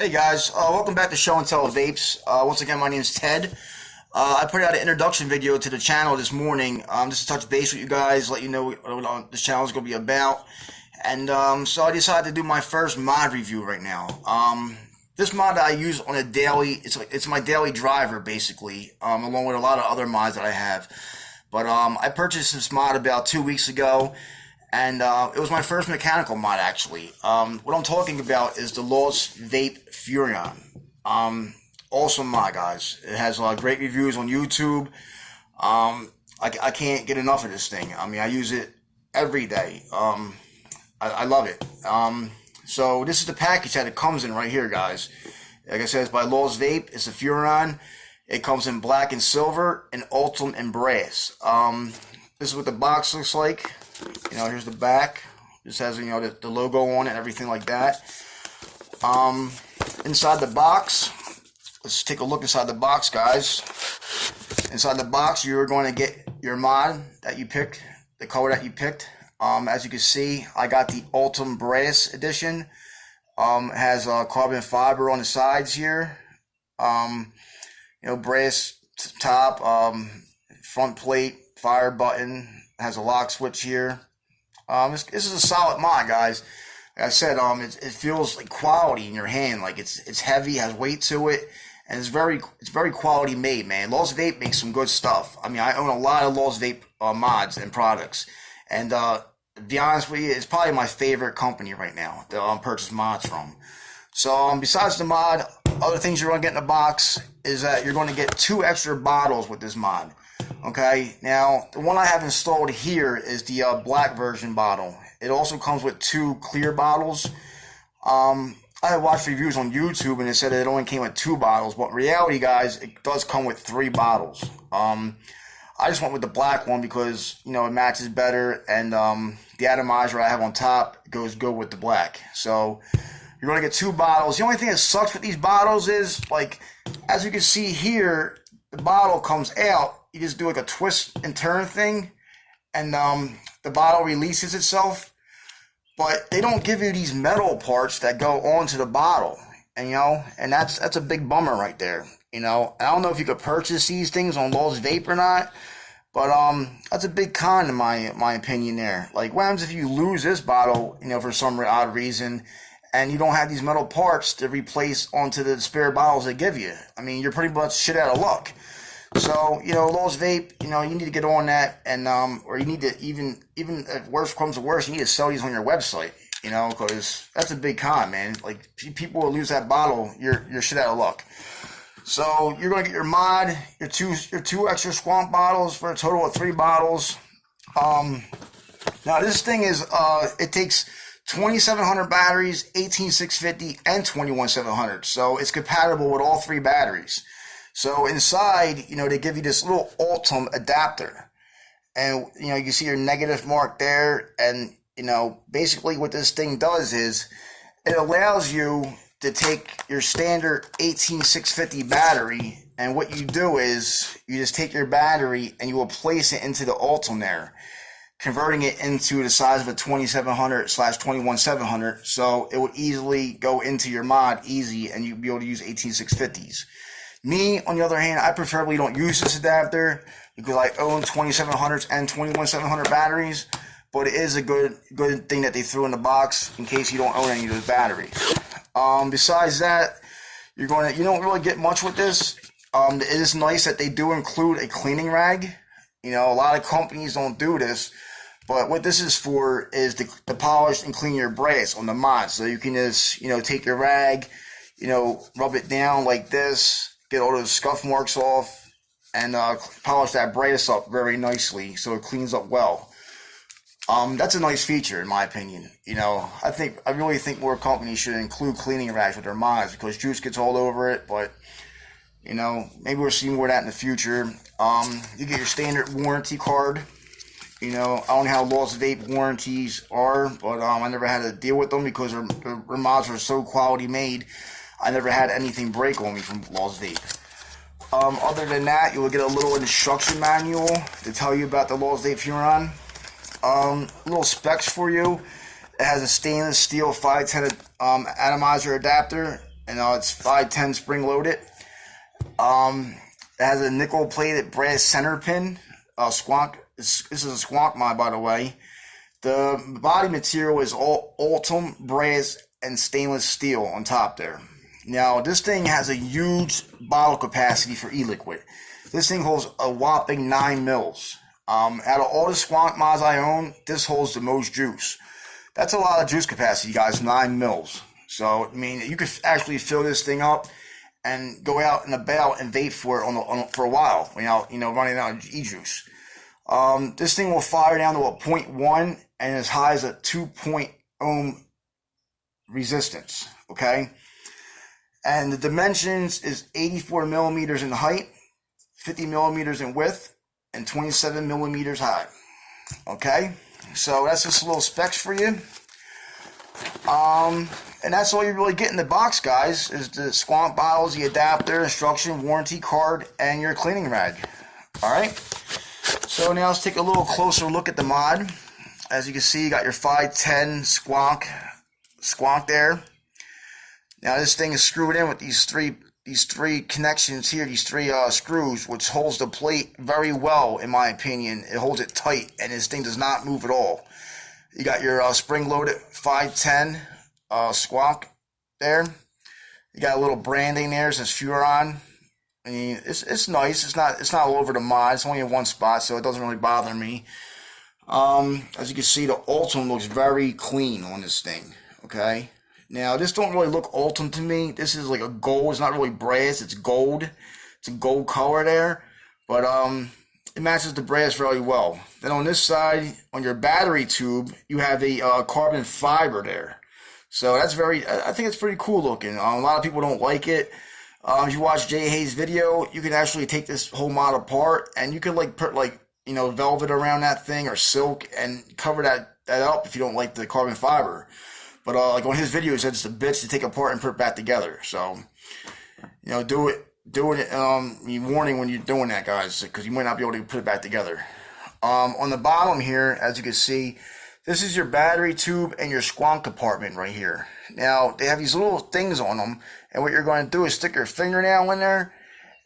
Hey guys, welcome back to Show and Tell Vapes. Once again, my name is Ted. I put out an introduction video to the channel this morning, just to touch base with you guys, let you know what this channel is going to be about. And so I decided to do my first mod review right now. This mod that I use on a daily, it's my daily driver basically, along with a lot of other mods that I have. But I purchased this mod about 2 weeks ago. And it was my first mechanical mod, actually. What I'm talking about is the Lost Vape Furyan. Awesome mod, guys. It has great reviews on YouTube. I can't get enough of this thing. I mean, I use it every day. I love it. So this is the package that it comes in right here, guys. Like I said, it's by Lost Vape. It's a Furyan. It comes in black and silver, and ultim and brass. This is what the box looks like. Here's the back. This has, the logo on it and everything like that. Inside the box, let's take a look inside the box, guys. Inside the box, you're going to get your mod that you picked, the color that you picked. As you can see, I got the Ultim Brass edition. It has carbon fiber on the sides here. Brass top, front plate, fire button. Has a lock switch here. This is a solid mod, guys. Like I said, it feels like quality in your hand. Like it's heavy, has weight to it, and it's very quality made, man. Lost Vape makes some good stuff. I mean, I own a lot of Lost Vape mods and products, and to be honest with you, it's probably my favorite company right now to purchase mods from. So besides the mod, other things you're going to get in the box is that you're going to get 2 extra bottles with this mod. Okay, now the one I have installed here is the black version bottle. It also comes with 2 clear bottles. I have watched reviews on YouTube and it said it only came with 2 bottles, but in reality, guys, it does come with 3 bottles. I just went with the black one because it matches better, and the atomizer I have on top goes good with the black. So you're going to get 2 bottles. The only thing that sucks with these bottles is, like, as you can see here, the bottle comes out. You just do like a twist and turn thing, and the bottle releases itself. But they don't give you these metal parts that go onto the bottle, and that's a big bummer right there. I don't know if you could purchase these things on Lost Vape or not, but that's a big con in my opinion there. Like, what happens if you lose this bottle, for some odd reason, and you don't have these metal parts to replace onto the spare bottles they give you? I mean, you're pretty much shit out of luck. So, Lost Vape, you need to get on that, and or you need to, even if worse comes to worse, you need to sell these on your website, because that's a big con, man. Like, people will lose that bottle, you're shit out of luck. So you're gonna get your mod, your two extra Swamp bottles for a total of 3 bottles. Now this thing is it takes 2700 batteries, 18650, and 21700. So it's compatible with all 3 batteries. So inside, they give you this little Ultim adapter, and you can see your negative mark there. And basically what this thing does is it allows you to take your standard 18650 battery, and what you do is you just take your battery and you will place it into the Ultim there, converting it into the size of a 2700/21700, so it would easily go into your mod easy, and you'd be able to use 18650s. Me, on the other hand, I preferably don't use this adapter because I own 2700s and 21700 batteries, but it is a good thing that they threw in the box in case you don't own any of those batteries. Besides that, you don't really get much with this. It is nice that they do include a cleaning rag. A lot of companies don't do this, but what this is for is to polish and clean your brass on the mod. So you can just, take your rag, rub it down like this, get all those scuff marks off, and polish that brass up very nicely so it cleans up well. That's a nice feature in my opinion. I really think more companies should include cleaning rags with their mods because juice gets all over it, but maybe we'll see more of that in the future. You get your standard warranty card. I don't know how Lost Vape warranties are, but I never had to deal with them because their mods are so quality made. I never had anything break on me from Lost Vape. Other than that, you will get a little instruction manual to tell you about the Lost Vape Furyan. Little specs for you. It has a stainless steel 510 atomizer adapter. and it's 510 spring loaded. It has a nickel plated brass center pin. Squonk. This is a squonk mod, by the way. The body material is all Ultim, brass, and stainless steel on top there. Now, this thing has a huge bottle capacity for e-liquid. This thing holds a whopping 9 mils. Out of all the squonk mods I own, this holds the most juice. That's a lot of juice capacity, guys, 9 mils. So, I mean, you could actually fill this thing up and go out and about and vape for it for a while without, running out of e-juice. This thing will fire down to a 0.1 and as high as a 2 ohm resistance, okay? And the dimensions is 84 millimeters in height, 50 millimeters in width, and 27 millimeters high, okay? So that's just a little specs for you. And that's all you really get in the box, guys, is the squonk bottles, the adapter, instruction, warranty card, and your cleaning rag. Alright? So now let's take a little closer look at the mod. As you can see, you got your 510 squonk there. Now this thing is screwed in with these three connections here, these three screws, which holds the plate very well, in my opinion. It holds it tight, and this thing does not move at all. You got your spring-loaded 510 squonk there. You got a little branding there. It says Furyan. I mean, it's nice. It's not all over the mod. It's only in one spot, so it doesn't really bother me. As you can see, the Ultim looks very clean on this thing. Okay. Now, this don't really look Ultim to me. This is like a gold. It's not really brass. It's gold. It's a gold color there. But it matches the brass very well. Then on this side, on your battery tube, you have a carbon fiber there. So that's I think it's pretty cool looking. A lot of people don't like it. If you watch Jay Hayes' video, you can actually take this whole mod apart, and you can put velvet around that thing or silk and cover that up if you don't like the carbon fiber. But on his video, he said it's a bitch to take apart and put it back together. So, do it. Warning when you're doing that, guys, because you might not be able to put it back together. On the bottom here, as you can see, this is your battery tube and your squonk compartment right here. Now, they have these little things on them, and what you're going to do is stick your fingernail in there,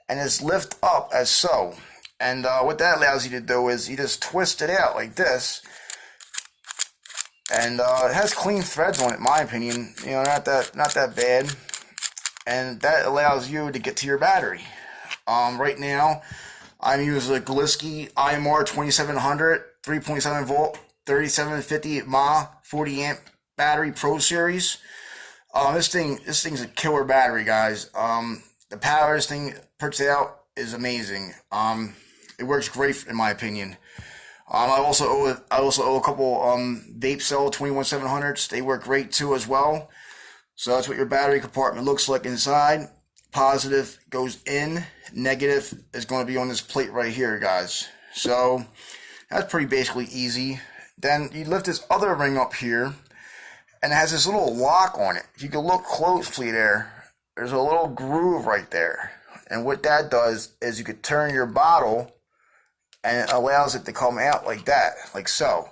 and just lift up as so. And what that allows you to do is you just twist it out like this. And it has clean threads on it, in my opinion. Not that bad. And that allows you to get to your battery. Right now, I'm using a Gillespie IMR 2700, 3.7 volt, 3750 mAh, 40 amp battery Pro Series. This thing's a killer battery, guys. The power this thing puts out is amazing. It works great, in my opinion. I also owe a couple Vape Cell 21700s. They work great too as well. So that's what your battery compartment looks like inside. Positive goes in. Negative is going to be on this plate right here, guys. So that's pretty basically easy. Then you lift this other ring up here, and it has this little lock on it. If you can look closely there, there's a little groove right there. And what that does is you could turn your bottle, and it allows it to come out like that, like so.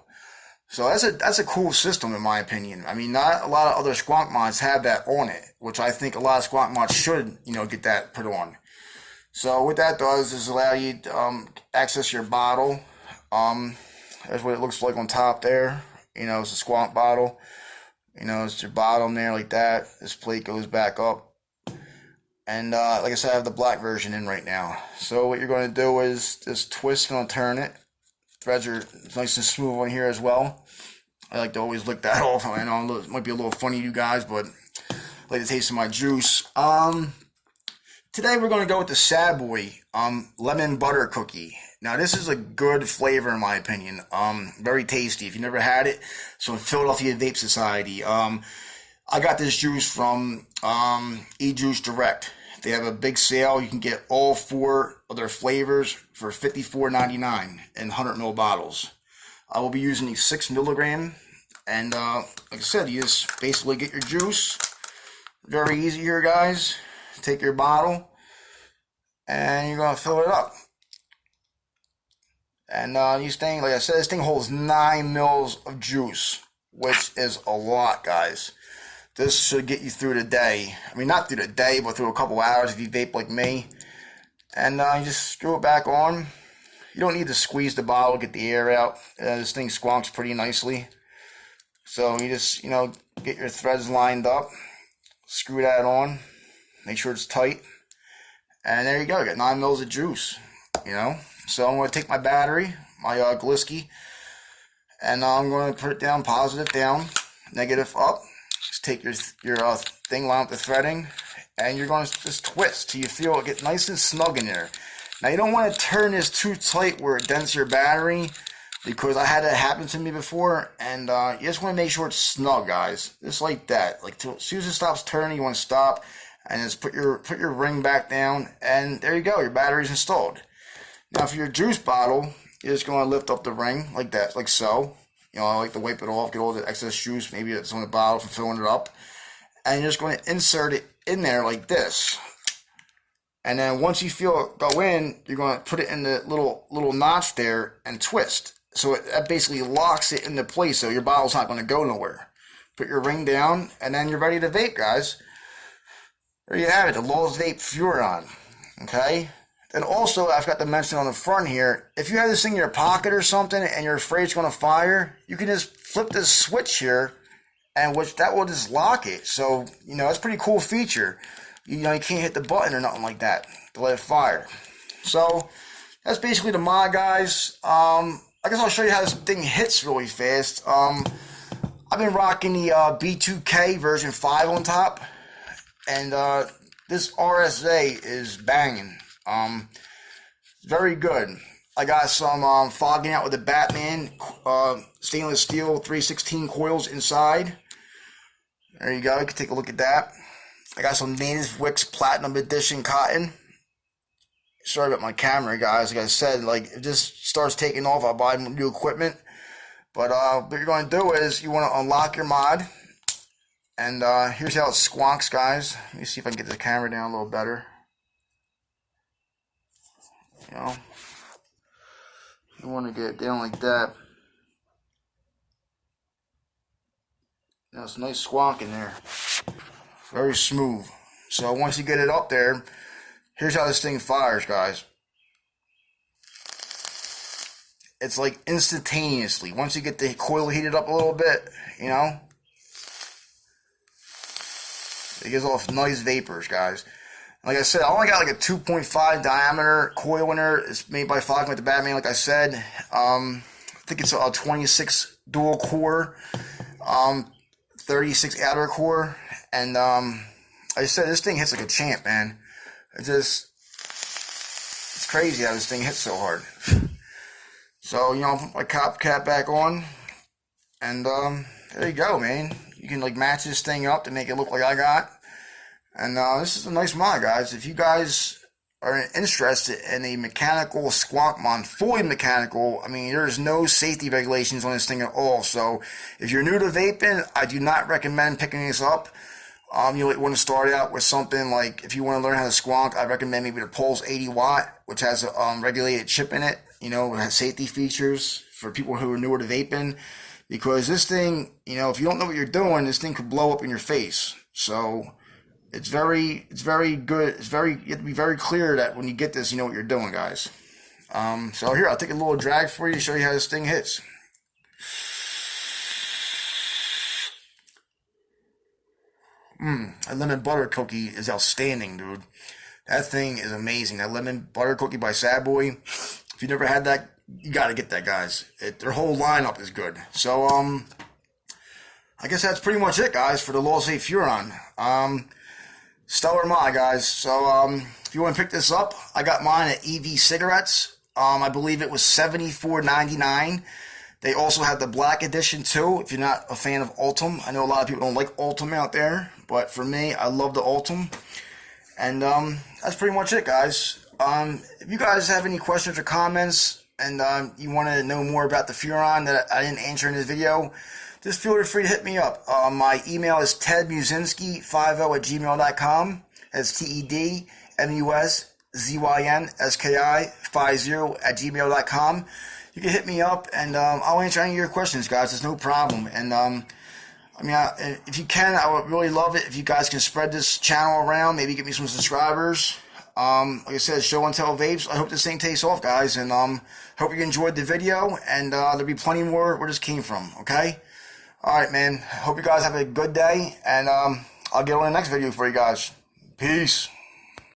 So that's a cool system, in my opinion. I mean, not a lot of other squonk mods have that on it, which I think a lot of squonk mods should, get that put on. So what that does is allow you to access your bottle. That's what it looks like on top there. It's a squonk bottle. It's your bottom there like that. This plate goes back up. And like I said, I have the black version in right now. So what you're going to do is just twist and turn it. Threads are nice and smooth on here as well. I like to always lick that off. I know it might be a little funny to you guys, but I like to taste of my juice. Today we're going to go with the Sad Boy lemon butter cookie. Now this is a good flavor in my opinion. Very tasty. If you never had it, so Philadelphia Vape Society. I got this juice from eJuice Direct. They have a big sale. You can get all 4 of their flavors for $54.99 in 100 ml bottles. I will be using the 6 milligram. And like I said, you just basically get your juice. Very easy here, guys. Take your bottle and you're going to fill it up. And this thing, like I said, this thing holds 9 mils of juice, which is a lot, guys. This should get you through the day. I mean, not through the day, but through a couple hours if you vape like me. And you just screw it back on. You don't need to squeeze the bottle, get the air out. This thing squonks pretty nicely. So you just, get your threads lined up. Screw that on. Make sure it's tight. And there you go. Get 9 mils of juice. So I'm going to take my battery, my Glisky, and I'm going to put it down, positive down, negative up. Just take your thing, line up the threading, and you're going to just twist till you feel it get nice and snug in there. Now you don't want to turn this too tight where it dents your battery, because I had that happen to me before, and you just want to make sure it's snug, guys. Just like that. Like as soon as it stops turning, you want to stop, and just put your ring back down, and there you go. Your battery's installed. Now for your juice bottle, you're just going to lift up the ring like that, like so. I like to wipe it off, get all the excess juice, maybe it's on the bottle from filling it up. And you're just going to insert it in there like this. And then once you feel it go in, you're going to put it in the little notch there and twist. So that basically locks it into place, so your bottle's not going to go nowhere. Put your ring down, and then you're ready to vape, guys. There you have it, the Lost Vape Furyan. Okay? And also, I forgot to mention on the front here, if you have this thing in your pocket or something and you're afraid it's going to fire, you can just flip this switch here, and that will just lock it. So, that's a pretty cool feature. You can't hit the button or nothing like that to let it fire. So, that's basically the mod, guys. I guess I'll show you how this thing hits really fast. I've been rocking the B2K version 5 on top, and this RSA is banging. Very good. I got some fogging out with the Batman stainless steel 316 coils inside. There you go. You can take a look at that. I got some Native Wicks Platinum Edition cotton. Sorry about my camera, guys. Like I said, if it just starts taking off, I'll buy new equipment. But what you're going to do is you want to unlock your mod. And here's how it squonks, guys. Let me see if I can get the camera down a little better. You want to get it down like that. Now it's a nice squonk in there. Very smooth. So once you get it up there, here's how this thing fires, guys. It's like instantaneously. Once you get the coil heated up a little bit, it gives off nice vapors, guys. Like I said, I only got like a 2.5 diameter coil in there. It's made by Fogging with the Batman, like I said. I think it's a 26 dual core, 36 outer core. And like I said, this thing hits like a champ, man. It's crazy how this thing hits so hard. So, I'll put my cop cap back on. And there you go, man. You can match this thing up to make it look like I got. And this is a nice mod, guys. If you guys are interested in a mechanical squonk mod, fully mechanical, I mean, there's no safety regulations on this thing at all. So if you're new to vaping, I do not recommend picking this up. You want to start out with something like, if you want to learn how to squonk, I recommend maybe the Pulse 80 watt, which has a regulated chip in it. It has safety features for people who are newer to vaping. Because this thing, if you don't know what you're doing, this thing could blow up in your face. So it's very good. You have to be very clear that when you get this, you know what you're doing, guys. So here, I'll take a little drag for you to show you how this thing hits. That lemon butter cookie is outstanding, dude. That thing is amazing. That lemon butter cookie by Sad Boy. If you've never had that, you gotta get that, guys. Their whole lineup is good. So, I guess that's pretty much it, guys, for the Lost Vape Furyan. Stellar mod, guys. So, if you want to pick this up, I got mine at EV Cigarettes. I believe it was $74.99. They also have the black edition too, if you're not a fan of Ultim. I know a lot of people don't like Ultim out there, but for me, I love the Ultim. And that's pretty much it, guys. If you guys have any questions or comments, and you want to know more about the Furyan that I didn't answer in this video, just feel free to hit me up. My email is tedmusinski50@gmail.com. That's TEDMUSZYNSKI50@gmail.com. You can hit me up, and I'll answer any of your questions, guys. There's no problem. And I mean, if you can, I would really love it if you guys can spread this channel around. Maybe get me some subscribers. Like I said, show and tell vapes. I hope this thing takes off, guys, and hope you enjoyed the video. And there'll be plenty more where this came from. Okay. All right, man. Hope you guys have a good day, and I'll get on the next video for you guys. Peace.